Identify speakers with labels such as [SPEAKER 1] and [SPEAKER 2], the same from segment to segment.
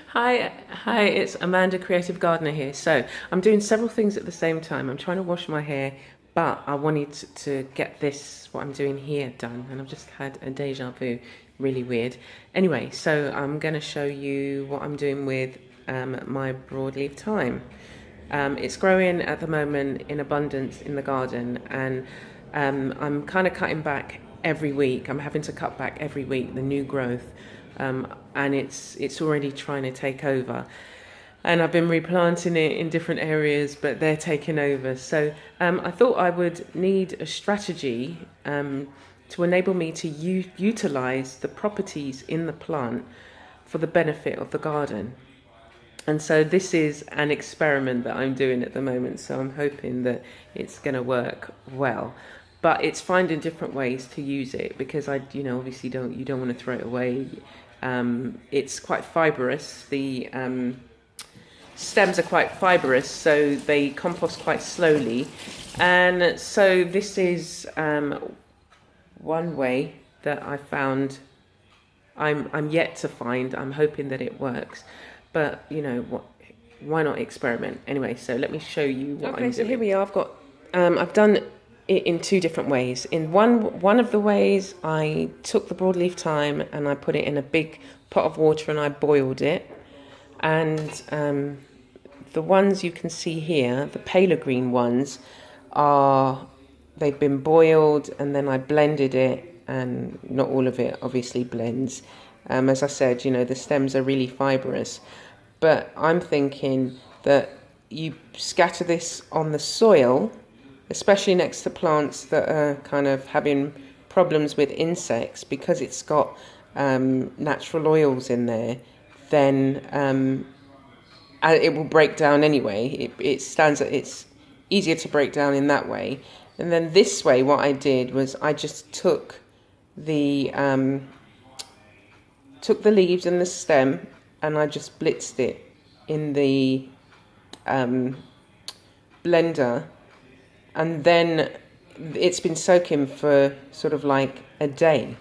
[SPEAKER 1] Hi, it's Amanda, Creative Gardener here. So I'm doing several things at the same time. I'm trying to wash my hair, but I wanted to get this, what I'm doing here, done. And I've just had a deja vu, really weird. Anyway, so I'm going to show you what I'm doing with my broadleaf thyme. It's growing at the moment in abundance in the garden, and I'm kind of cutting back every week. I'm having to cut back every week the new growth, and it's already trying to take over. And I've been replanting it in different areas, but they're taking over. So I thought I would need a strategy to enable me to utilize the properties in the plant for the benefit of the garden. And so this is an experiment that I'm doing at the moment. So I'm hoping that it's going to work well. But it's finding different ways to use it, because obviously you don't want to throw it away. It's quite fibrous. The stems are quite fibrous, so they compost quite slowly. And so this is one way that I found. I'm yet to find. I'm hoping that it works. But why not experiment? Anyway, so let me show you what I'm doing. Okay, so here we are. I've done it in two different ways. In one of the ways, I took the broadleaf thyme and I put it in a big pot of water and I boiled it. And the ones you can see here, the paler green ones, they've been boiled and then I blended it, and not all of it obviously blends. As I said, the stems are really fibrous. But I'm thinking that you scatter this on the soil, especially next to plants that are kind of having problems with insects, because it's got natural oils in there, then it will break down anyway. It's easier to break down in that way. And then this way, what I did was I just took the leaves and the stem, and I just blitzed it in the blender, and then it's been soaking for sort of like a day.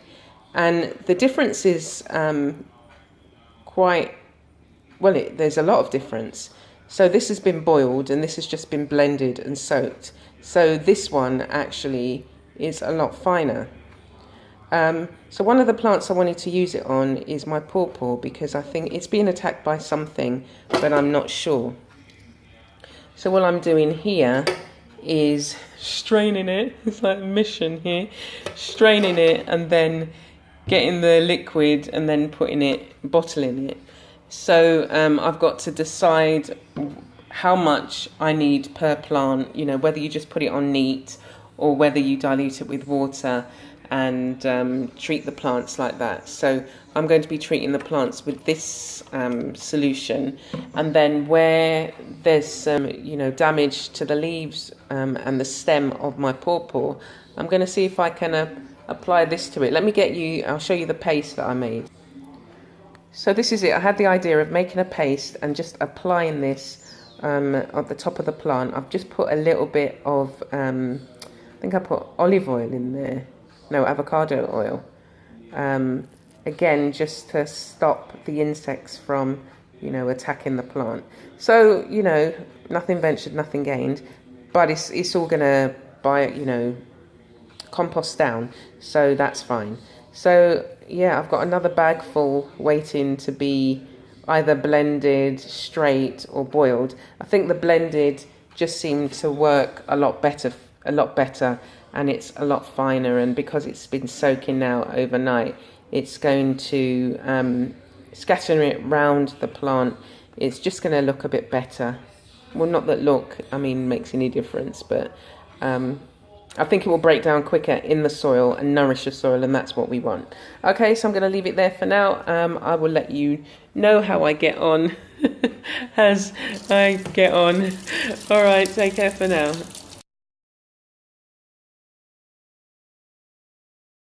[SPEAKER 1] And the difference is there's a lot of difference. So this has been boiled and this has just been blended and soaked. So this one actually is a lot finer. So one of the plants I wanted to use it on is my pawpaw, because I think it's being attacked by something, but I'm not sure. So what I'm doing here is straining it. It's like a mission here. Straining it and then getting the liquid and then bottling it. So I've got to decide how much I need per plant, whether you just put it on neat or whether you dilute it with water and treat the plants like that. So I'm going to be treating the plants with this solution, and then where there's some damage to the leaves and the stem of my pawpaw, I'm going to see if I can apply this to it. I'll show you the paste that I made. So this is it. I had the idea of making a paste and just applying this at the top of the plant. I've just put a little bit of I think I put olive oil in there. No, avocado oil. Again, just to stop the insects from, attacking the plant. So, nothing ventured, nothing gained. But it's all going to, compost down. So that's fine. So, yeah, I've got another bag full waiting to be either blended, straight, or boiled. I think the blended just seemed to work a lot better, and it's a lot finer, and because it's been soaking now overnight, it's going to scatter it round the plant. It's just going to look a bit better. Well, not that makes any difference, but I think it will break down quicker in the soil and nourish the soil, and that's what we want. Okay, so I'm going to leave it there for now. I will let you know how I get on as I get on. All right, take care for now.